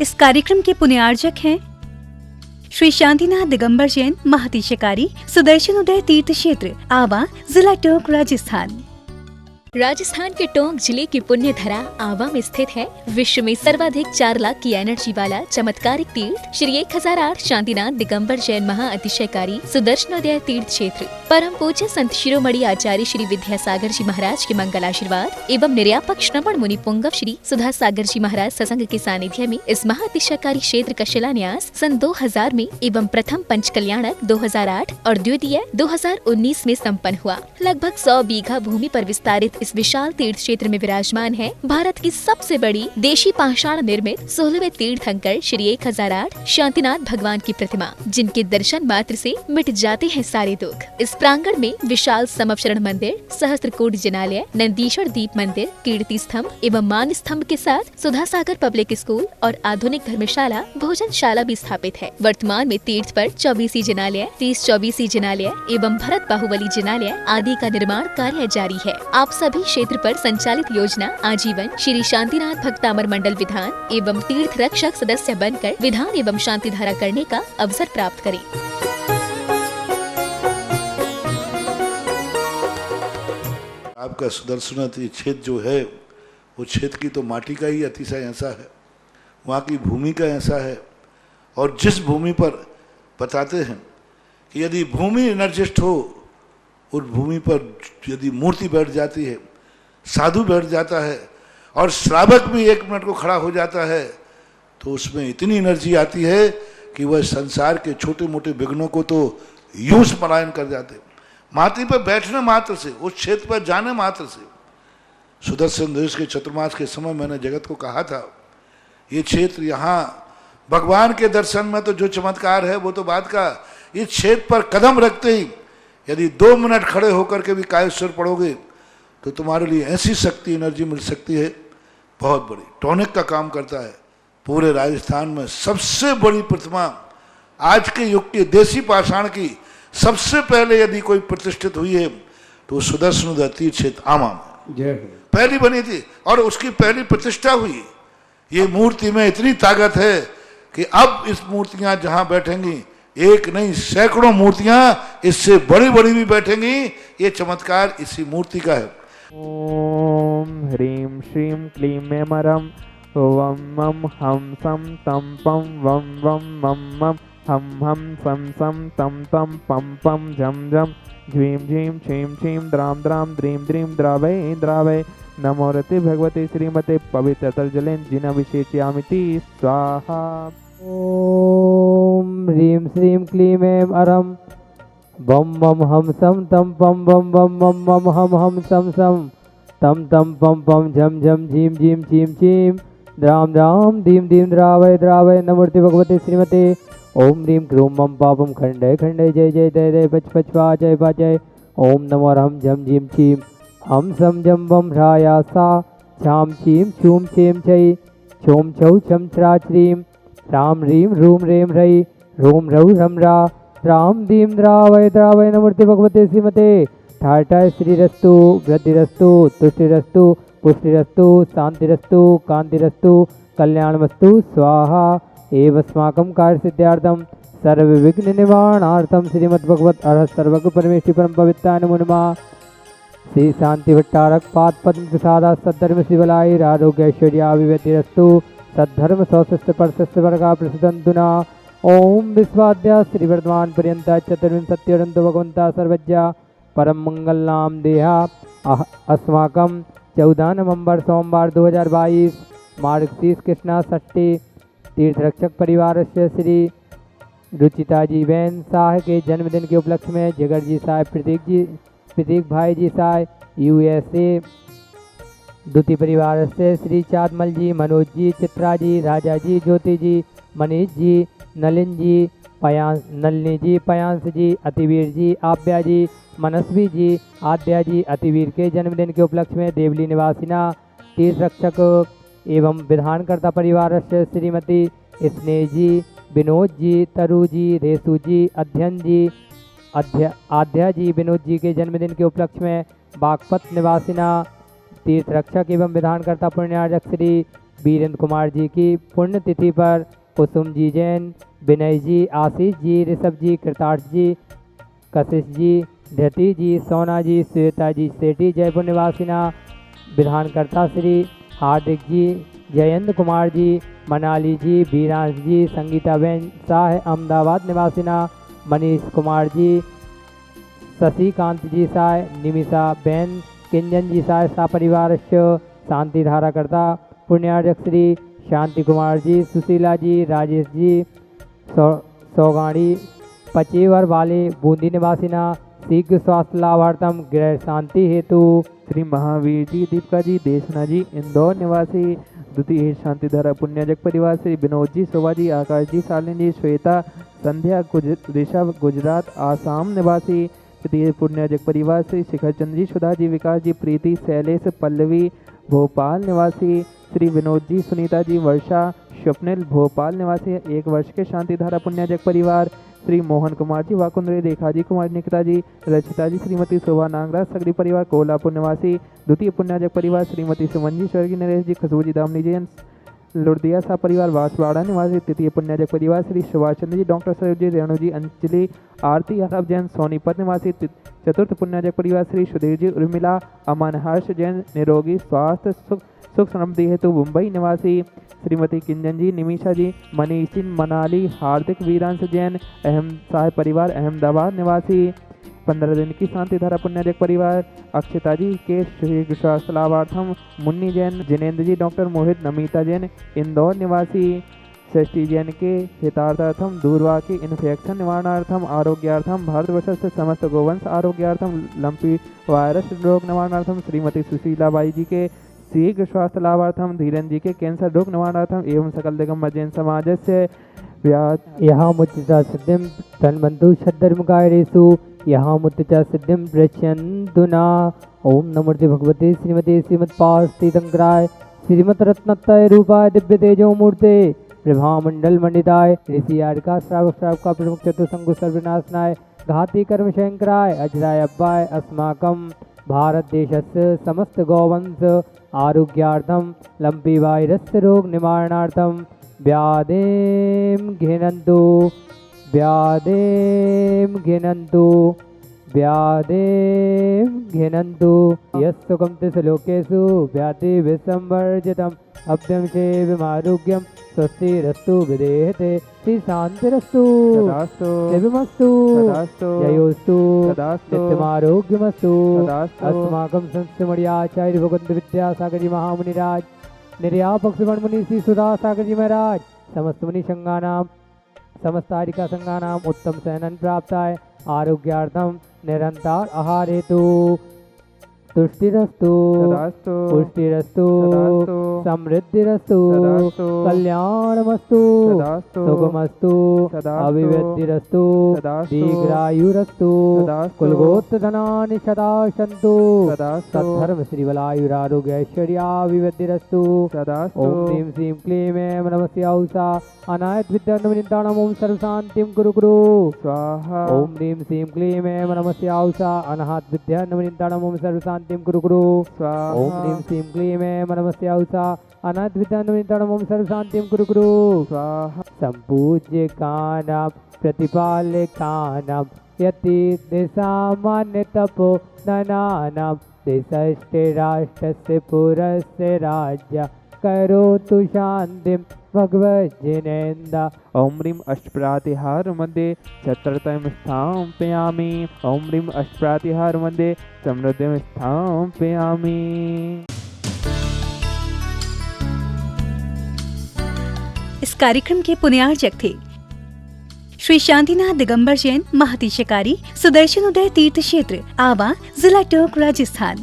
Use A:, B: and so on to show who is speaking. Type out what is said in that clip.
A: इस कार्यक्रम के पुण्यार्जक हैं श्री शांतिनाथ दिगंबर जैन महातिशकारी सुदर्शन उदय तीर्थ क्षेत्र आवा, जिला टोंक, राजस्थान।
B: राजस्थान के टोंक जिले की पुण्य धरा आवा में स्थित है विश्व में सर्वाधिक 4 लाख की एनर्जी वाला चमत्कारिक तीर्थ श्री 1008 शांतिनाथ दिगंबर जैन महाअतिशयकारी सुदर्शनोदय तीर्थ क्षेत्र। परम पूज्य संत शिरोमणि आचार्य श्री विद्यासागर जी महाराज के मंगल आशीर्वाद एवं निर्यापक श्रमण मुनि पुंगव श्री सुधा सागर जी महाराज सत्संग के सानिध्य में इस महाअतिशयकारी क्षेत्र का शिलान्यास सन 2000 में एवं प्रथम पंचकल्याणक 2008 और द्वितीय 2019 में संपन्न हुआ। लगभग 100 बीघा भूमि पर विस्तारित इस विशाल तीर्थ क्षेत्र में विराजमान है भारत की सबसे बड़ी देशी पाषाण निर्मित 16वें तीर्थंकर श्री 1008 शांतिनाथ भगवान की प्रतिमा, जिनके दर्शन मात्र से मिट जाते हैं सारे दुख। इस प्रांगण में विशाल समवचरण मंदिर, सहस्त्रकूट जिनालय, नंदीश्वर दीप मंदिर, कीर्ति स्तंभ एवं मान स्तंभ के साथ सुधा सागर पब्लिक स्कूल और आधुनिक धर्मशाला, भोजनशाला भी स्थापित है। वर्तमान में तीर्थ पर 24 जिनालय, 30-24 जिनालय एवं भरत बाहुबली जिनालय आदि का निर्माण कार्य जारी है। आप सभी क्षेत्र पर संचालित योजना आजीवन श्री शांतिनाथ भक्तामर मंडल विधान एवं तीर्थ रक्षक सदस्य बनकर विधान एवं शांति धारा करने का अवसर प्राप्त करें।
C: आपका सुदर्शनाथ ये क्षेत्र जो है वो क्षेत्र की तो माटी का ही अतिशय ऐसा है, वहाँ की भूमि का ऐसा है। और जिस भूमि पर बताते हैं कि यदि भूमि एनर्जिस्ट हो, उस भूमि पर यदि मूर्ति बैठ जाती है, साधु बैठ जाता है और श्रावक भी 1 मिनट को खड़ा हो जाता है, तो उसमें इतनी एनर्जी आती है कि वह संसार के छोटे मोटे विघ्नों को तो यूं स्मरण कर जाते। माटी पर बैठने मात्र से, उस क्षेत्र पर जाने मात्र से, सुदर्शन देश के चतुर्मास के समय मैंने जगत को कहा था, ये क्षेत्र यहाँ भगवान के दर्शन में तो जो चमत्कार है वो तो बात का, इस क्षेत्र पर कदम रखते ही यदि 2 मिनट खड़े होकर के भी कायेश्वर पढ़ोगे तो तुम्हारे लिए ऐसी शक्ति एनर्जी मिल सकती है बहुत बड़ी। टॉनिक का काम करता है। पूरे राजस्थान में सबसे बड़ी प्रतिमा आज के युग की देसी पाषाण की सबसे पहले यदि कोई प्रतिष्ठित हुई है तो सुदर्शन तीर्थ क्षेत्र आमा में पहली बनी थी और उसकी पहली प्रतिष्ठा हुई। ये मूर्ति में इतनी ताकत है कि अब इस मूर्तियां जहां बैठेंगी, एक नहीं सैकड़ों मूर्तियां इससे बड़ी बड़ी भी बैठेंगी। ये चमत्कार इसी मूर्ति का है।
D: ओम ह्रीं श्रीं क्लीं मेमरम वम मम हम सम तम पम वम वम मम मम हम सम सम तम तम पम पम झम झम झीं झीं छीं छीं द्राम द्राम द्रीं द्रीं द्रावय द्रावय नमो रते भगवते श्रीमते पवित्र तलजलेन जिन विशेषयामिति स्वाहा।
E: ओम ह्रीं श्रीं क्लीं ऐं अरम बम बम हम सम तम पम बम बम बम बम हम सम सम तम तम पम पम झम झम झीं झीं छीं छीं द्राम द्राम धीम धीम द्रावय द्रावय नमोर्ति भगवते श्रीमते ओम ह्रीं क्रूं मम पापम खंडय खंडय जय जय जय जय पच पच पाचय पाचय ओम नमो रम झम झीं छीं हम सम जम बम ह्राया सा छाम छीं छूं छीं छई छोम छौ छम छ्रा श्रीं राम ह्रीं रूम रेम ह्रई रोम रौ रम रा राम दीम द्रावय द्रावय नमूर्ति भगवते श्रीमते ठाठाय श्रीरस्तु वृद्धिरस्तु तुष्टिरस्तु पुष्टिरस्तु शांतिरस्तु कांतिरस्तु कल्याणमस्तु स्वाहा एवस्माकं कार्य सिद्ध्यार्थम सर्व विघ्न निवारणार्थम श्रीमद्भगवत अर्हत सर्वज्ञ परमेश्वरी परम पवित्राय नमो नमः। श्री शांति भट्टारक पाद पद्म प्रसादा सद्धर्म शिवलाय आरोग्य ऐश्वर्याभिवृद्धिरस्तु सद्धर्म सौशिष्ट परशिष्ट वर्गा प्रसिद्धंतुना ओम विश्वाद्या श्री वर्धमान पर्यंत चतुर्विंशत्यरंतो भगवंता सर्वज्ञा परम मंगल नाम देहा अस्माकं 14 नवंबर सोमवार 2022 मार्गशीर्ष कृष्णा षष्ठी तीर्थरक्षक परिवार से श्री रुचिता जी बहन शाह के जन्मदिन के उपलक्ष्य में जिगर जी साहब प्रतीक भाई जी साहब USA द्वितीय परिवार से श्री चाँदमल जी, मनोज जी, चित्रा जी, राजा जी, ज्योति जी, मनीष जी, नलिन जी, नलिनी जी, पयांश जी, अतिवीर जी, आव्या जी, मनस्वी जी, आद्या जी, अतिवीर के जन्मदिन के उपलक्ष्य में देवली निवासिना तीर्थ रक्षक एवं विधानकर्ता परिवार से श्रीमती स्नेह जी, विनोद जी, तरु जी, रेसु जी, अध्ययन जी, आध्या जी, विनोद जी के जन्मदिन के उपलक्ष्य में बागपत निवासिना तीर्थ रक्षक एवं विधानकर्ता पुण्यार्जक श्री वीरेंद्र कुमार जी की पुण्यतिथि पर कुसुम जी जैन, विनय जी, आशीष जी, ऋषभ जी, कृतार्थ जी, कशिश जी, धृति जी, सोना जी, श्वेता जी सेठी जयपुर निवासिना, विधानकर्ता श्री हार्दिक जी, जयंत कुमार जी, मनाली जी, बीरांश जी, संगीताबेन शाह अहमदाबाद निवासिना, मनीष कुमार जी, शशिकांत जी साय, निमिषा बेन, किंजन जी साय सा परिवार, शांति धाराकर्ता पुण्यार्जक श्री शांति कुमार जी, सुशीला जी, राजेश जी, सौगाड़ी पचेवर वाले बूंदी निवासिना, शीघ्र स्वास्थ्य लाभार्थम गृह शांति हेतु
D: श्री महावीर जी, दीपिका जी, देशना जी, इंदौर निवासी। द्वितीय शांतिधारा पुण्यजक परिवार श्री विनोद जी, शोभा जी, आकाश जी, शालिनी जी, श्वेता, संध्या, ऋषभ गुजरात आसाम निवासी। तृतीय पुण्यजक परिवार श्री शिखर चंद्र जी, सुधा जी, विकास जी, प्रीति, शैलेश, पल्लवी भोपाल निवासी। श्री विनोद जी, सुनीता जी, वर्षा, स्वप्निल भोपाल निवासी। 1 वर्ष के शांतिधारा पुण्यजक परिवार श्री मोहन कुमार जी, वाकुंद्रे, रेखा जी, कुमार निकिता जी, रचिता जी, श्रीमती शोभा नागराज, सगरी परिवार कोल्हापुर निवासी। द्वितीय पुण्यजक परिवार श्रीमती सुमन जी, स्वर्गीय नरेश जी, खुशबू जी, दामनी जैन, लुड़दिया सा परिवार वासवाड़ा निवासी। तृतीय पुण्यजक परिवार श्री सुभाष चंद्र जी, डॉक्टर सरोज जी, रेणु जी, अंजलि, आरती यादव जैन, सोनीपत निवासी। चतुर्थ पुण्यजक परिवार श्री सुधीर जी, उर्मिला, अमन हर्ष जैन, निरोगी स्वास्थ्य सुख समृद्धि हेतु मुंबई निवासी। श्रीमती किंजन जी, निमिषा जी, मनीष जी, मनाली, हार्दिक, वीरांश जैन, अहम साह परिवार अहमदाबाद निवासी। 15 दिन की शांतिधारा पुण्यजक परिवार अक्षता जी के शीघ्र स्वास्थ्य लाभार्थम मुन्नी जैन, जिनेन्द्र जी, डॉक्टर मोहित, नमिता जैन, इंदौर निवासी। षष्ठी जैन के हितार्थार्थम दूरवा के इन्फेक्शन निवारणार्थम आरोग्यार्थम भारतवर्ष से समस्त गोवंश आरोग्यार्थम लंपी वायरस रोग निवारणार्थम श्रीमती सुशीलाबाई जी के शीघ्र स्वास्थ्य लाभार्थम धीरेन्द्र जी के कैंसर रोग निवारणार्थम एवं सकल दिगंबर जैन समाज से
E: यहाँ मुच्चा सिद्धिम तन्वन्तु षड्धर्मकायरेषु यहाँ मुच्चा सिद्धिम प्रचन्दुना। ओम नमोर्ते भगवते श्रीमते श्रीमत्पार्थितंकराय श्रीमत रत्नत्रय रूपाय दिव्य तेजो मूर्ते प्रभामंडल मंडिताय ऋषि आर्का श्रावक का प्रमुख चतुर्संगु सर्वनाशनाय घाती कर्म शंकराय अजराय अब्बाय अस्माकं भारत देशस्य समस्त गौवंश आरोग्यार्थम लंपी वायरस रोग निवारणार्थम व्याधिं घिनन्तु व्याधिं घिनन्तु व्याधिं घिनन्तु यस्सुखं तिसलोकेषु व्याधि विसंवर्जितम् अभ्यं सेवमारोग्यं स्वस्तिरस्तु विदेहते श्री शांतिरस्तु शिवमस्तु जयोस्तु नित्यमारोग्यमस्तु। अस्माकं संस्मर्याचार्य भगवंत विद्यासागर जी महामुनिराज निर्यापक श्रवण मुनि श्री सुधा सागर जी महाराज समस्त मुनि संघानाम समस्त आरिका संघानाम उत्तम शयनन प्राप्ताय आरोग्यार्थम निरंतर आहार हेतु तुष्टिरस्तु पुष्टिरस्तु समृद्धिरस्तु कल्याणमस्तु सुखमस्तु अभिवृद्धिरस्तु दीर्घायुरस्तु कुलगोत्रधनानि सदा सन्तु सद्धर्म श्रीबलायुरारोग्य ऐश्वर्याभिवृद्धिरस्तु। ओम ह्रीं श्रीं क्लीं ऐं नमस्य औषा अनायत विद्यानवनिताणम् ओम सर्वशान्तिं कुरु कुरु स्वाहा। ओम ह्रीं श्रीं क्लीं ऐं नमस्य औषा अनाहत विद्यानवनिताणम् ओम सर्वशान्तिं कुरु कुरु स्वाहा। ओम ह्रीं श्रीं क्लीं ऐं नमस्य औषा अनाथ विद्यानवनिताणम् ओम सर्वशान्तिं कुरु कुरु स्वाहा। सम्पूज्य कानां प्रतिपालकानां यति दिशामान्य तपो ननानां देशस्ते राष्ट्रस्य पुरस्य राज्य करोतु शान्तिं भगवज्जिनेन्द्र।
D: ओम ह्रीं अष्टप्रातिहार मध्ये चतुर्थं स्थापयामि। ओम ह्रीं अष्टप्रातिहार मध्ये समृद्धिं स्थापयामि।
A: इस कार्यक्रम के पुण्यार्जक थे श्री शांतिनाथ दिगंबर जैन, महती शिकारी, सुदर्शन उदय तीर्थ क्षेत्र, आवा, जिला टोंक, राजस्थान।